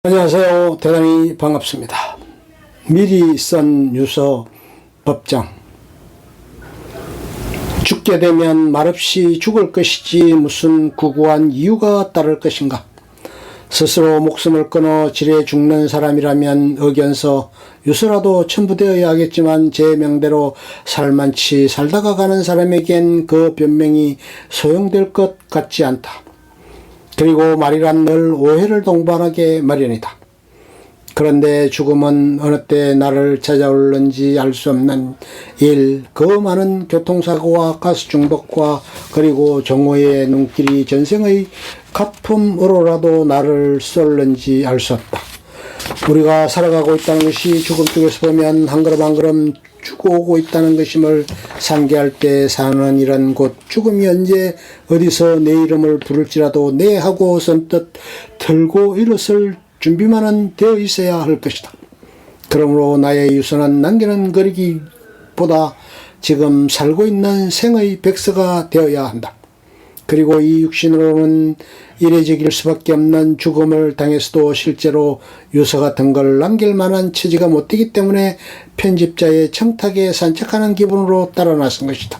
안녕하세요. 대단히 반갑습니다. 미리 쓴 유서 법정. 죽게 되면 말없이 죽을 것이지 무슨 구구한 이유가 따를 것인가. 스스로 목숨을 끊어 지레 죽는 사람이라면 의견서 유서라도 첨부되어야 하겠지만 제 명대로 살만치 살다가 가는 사람에겐 그 변명이 소용될 것 같지 않다. 그리고 말이란 늘 오해를 동반하게 마련이다. 그런데 죽음은 어느 때 나를 찾아올는지 알 수 없는 일, 그 많은 교통사고와 가스 중독과 그리고 정오의 눈길이 전생의 가품으로라도 나를 쏠는지 알 수 없다. 우리가 살아가고 있다는 것이 죽음 쪽에서 보면 한 걸음 한 걸음 죽어오고 있다는 것임을 상기할 때 사는 이런 곳, 죽음이 언제 어디서 내 이름을 부를지라도 내 하고 선뜻 들고 일어설 준비만은 되어 있어야 할 것이다. 그러므로 나의 유서는 남기는 거리기보다 지금 살고 있는 생의 백서가 되어야 한다. 그리고 이 육신으로는 이례적일 수밖에 없는 죽음을 당해서도 실제로 유서 같은 걸 남길 만한 처지가 못 되기 때문에 편집자의 청탁에 산책하는 기분으로 따라 나선 것이다.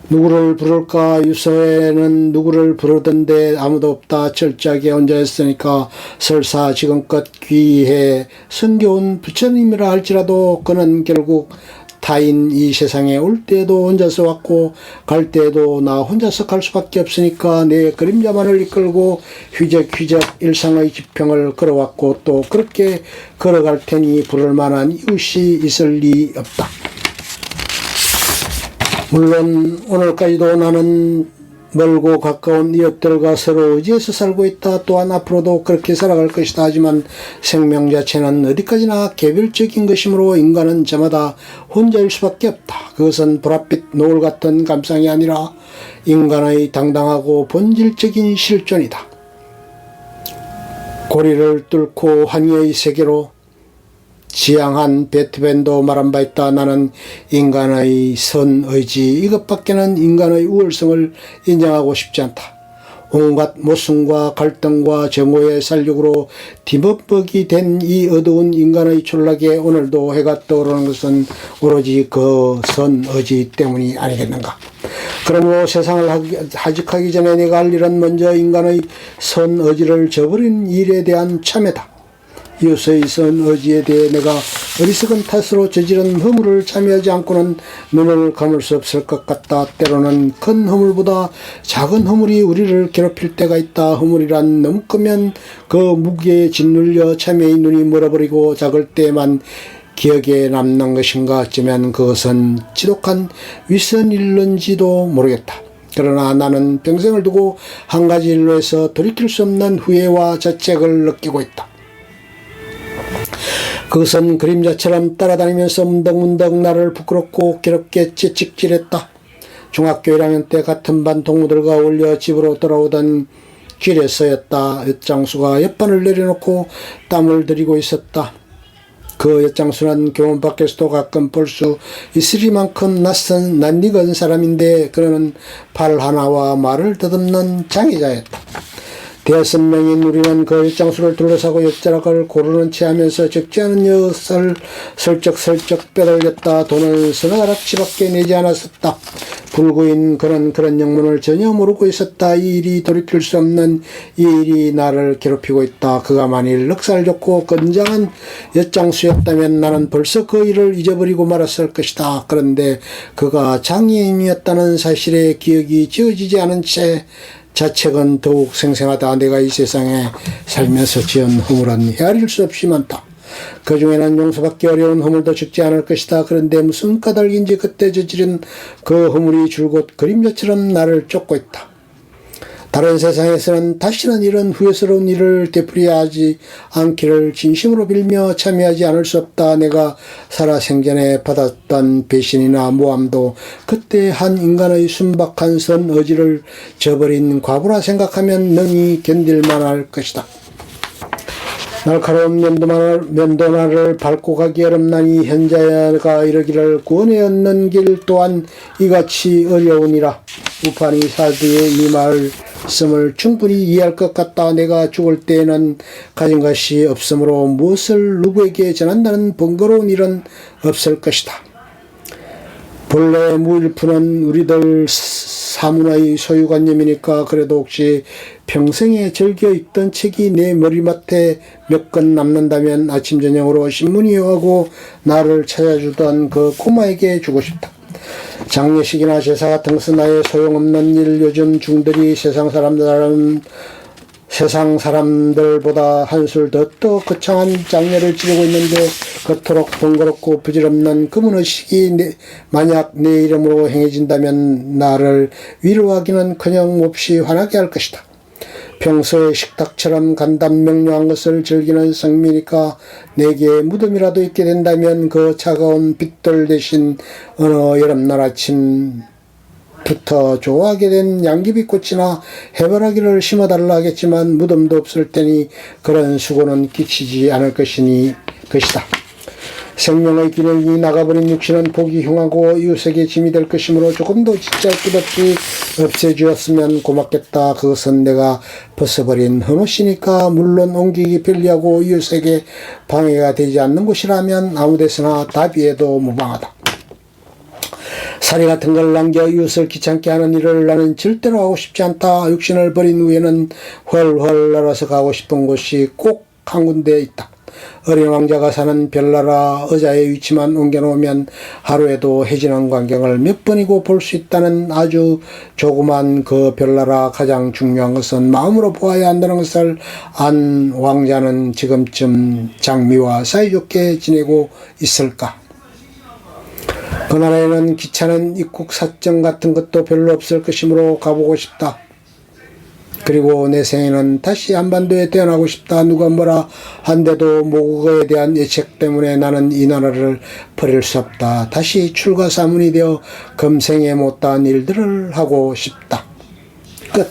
누구를 부를까? 유서에는 누구를 부르던데 아무도 없다. 철저하게 혼자 했으니까 설사 지금껏 귀해 성겨운 부처님이라 할지라도 그는 결국 타인 이 세상에 올 때에도 혼자서 왔고 갈 때에도 나 혼자서 갈 수밖에 없으니까 내 그림자만을 이끌고 휘적휘적 일상의 지평을 걸어왔고 또 그렇게 걸어갈 테니 부를 만한 이웃이 있을 리 없다. 물론 오늘까지도 나는 멀고 가까운 이웃들과 서로 의지해서 살고 있다. 또한 앞으로도 그렇게 살아갈 것이다. 하지만 생명 자체는 어디까지나 개별적인 것이므로 인간은 저마다 혼자일 수밖에 없다. 그것은 보랏빛 노을 같은 감상이 아니라 인간의 당당하고 본질적인 실존이다. 고리를 뚫고 환희의 세계로 지향한 베토벤도 말한 바 있다. 나는 인간의 선의지 이것밖에는 인간의 우월성을 인정하고 싶지 않다. 온갖 모순과 갈등과 정오의 살육으로 뒤범벅이 된 이 어두운 인간의 촌락에 오늘도 해가 떠오르는 것은 오로지 그 선의지 때문이 아니겠는가. 그러므로 세상을 하직하기 전에 내가 할 일은 먼저 인간의 선의지를 저버린 일에 대한 참회다. 유서의 선의지에 대해 내가 어리석은 탓으로 저지른 허물을 참여하지 않고는 눈을 감을 수 없을 것 같다. 때로는 큰 허물보다 작은 허물이 우리를 괴롭힐 때가 있다. 허물이란 너무 크면 그 무게에 짓눌려 참여의 눈이 멀어버리고 작을 때만 기억에 남는 것인가. 어쩌면 그것은 지독한 윗선일런지도 모르겠다. 그러나 나는 평생을 두고 한 가지 일로 해서 돌이킬 수 없는 후회와 자책을 느끼고 있다. 그것은 그림자처럼 따라다니면서 문덕문덕 나를 부끄럽고 괴롭게 채찍질했다. 중학교 1학년 때 같은 반 동무들과 어울려 집으로 돌아오던 길에서였다. 엿장수가 옆반을 내려놓고 땀을 들이고 있었다. 그 엿장수는 교문 밖에서도 가끔 볼 수 있으리만큼 낯익은 사람인데 그는 발 하나와 말을 더듬는 장애자였다. 대여섯 명인 우리는 그 엿장수를 둘러싸고 엿자락을 고르는 채 하면서 적지 않은 엿을 슬쩍슬쩍 빼돌렸다. 돈을 서너 가락치밖에 내지 않았었다. 불구인 그는 그런 영문을 전혀 모르고 있었다. 이 일이 돌이킬 수 없는 이 일이 나를 괴롭히고 있다. 그가 만일 넉살 좋고 건장한 엿장수였다면 나는 벌써 그 일을 잊어버리고 말았을 것이다. 그런데 그가 장애인이었다는 사실에 기억이 지워지지 않은 채 자책은 더욱 생생하다. 내가 이 세상에 살면서 지은 허물은 헤아릴 수 없이 많다. 그 중에는 용서받기 어려운 허물도 적지 않을 것이다. 그런데 무슨 까닭인지 그때 저지른 그 허물이 줄곧 그림자처럼 나를 쫓고 있다. 다른 세상에서는 다시는 이런 후회스러운 일을 되풀이하지 않기를 진심으로 빌며 참여하지 않을 수 없다. 내가 살아 생전에 받았던 배신이나 모함도 그때 한 인간의 순박한 선의지를 저버린 과부라 생각하면 능히 견딜만 할 것이다. 날카로운 면도날을 밟고 가기 어렵나니 현자가 이르기를 구원에 얻는 길 또한 이같이 어려우니라. 우판이 사드의 이 말 있음을 충분히 이해할 것 같다. 내가 죽을 때에는 가진 것이 없으므로 무엇을 누구에게 전한다는 번거로운 일은 없을 것이다. 본래 무일푼은 우리들 사문의 소유관념이니까 그래도 혹시 평생에 즐겨 읽던 책이 내 머리맡에 몇 권 남는다면 아침 저녁으로 신문이어하고 나를 찾아주던 그 꼬마에게 주고 싶다. 장례식이나 제사 같은 것은 나의 소용없는 일. 요즘 중들이 세상 사람들보다 한술 더 거창한 장례를 치르고 있는데 그토록 번거롭고 부질없는 금은의식이 만약 내 이름으로 행해진다면 나를 위로하기는커녕 몹시 화나게 할 것이다. 평소에 식탁처럼 간단명료한 것을 즐기는 성미니까 내게 무덤이라도 있게 된다면 그 차가운 빛돌 대신 어느 여름날 아침부터 좋아하게 된 양귀비꽃이나 해바라기를 심어달라 하겠지만 무덤도 없을 테니 그런 수고는 끼치지 않을 것이다. 생명의 기능이 나가버린 육신은 보기 흉하고 이웃에게 짐이 될 것이므로 조금도 진짜 것 없이 없애주었으면 고맙겠다. 그것은 내가 벗어버린 헌옷이니까 물론 옮기기 편리하고 이웃에게 방해가 되지 않는 곳이라면 아무데서나 다비해도 무방하다. 사리 같은 걸 남겨 이웃을 귀찮게 하는 일을 나는 절대로 하고 싶지 않다. 육신을 버린 후에는 훨훨 날아서 가고 싶은 곳이 꼭 한 군데 있다. 어린 왕자가 사는 별나라 의자의 위치만 옮겨놓으면 하루에도 해지는 광경을 몇 번이고 볼 수 있다는 아주 조그만 그 별나라. 가장 중요한 것은 마음으로 보아야 한다는 것을 안 왕자는 지금쯤 장미와 사이좋게 지내고 있을까? 그 나라에는 귀찮은 입국 사정 같은 것도 별로 없을 것이므로 가보고 싶다. 그리고 내 생에는 다시 한반도에 태어나고 싶다. 누가 뭐라 한데도 모국어에 대한 애착 때문에 나는 이 나라를 버릴 수 없다. 다시 출가 사문이 되어 금생에 못다한 일들을 하고 싶다. 끝.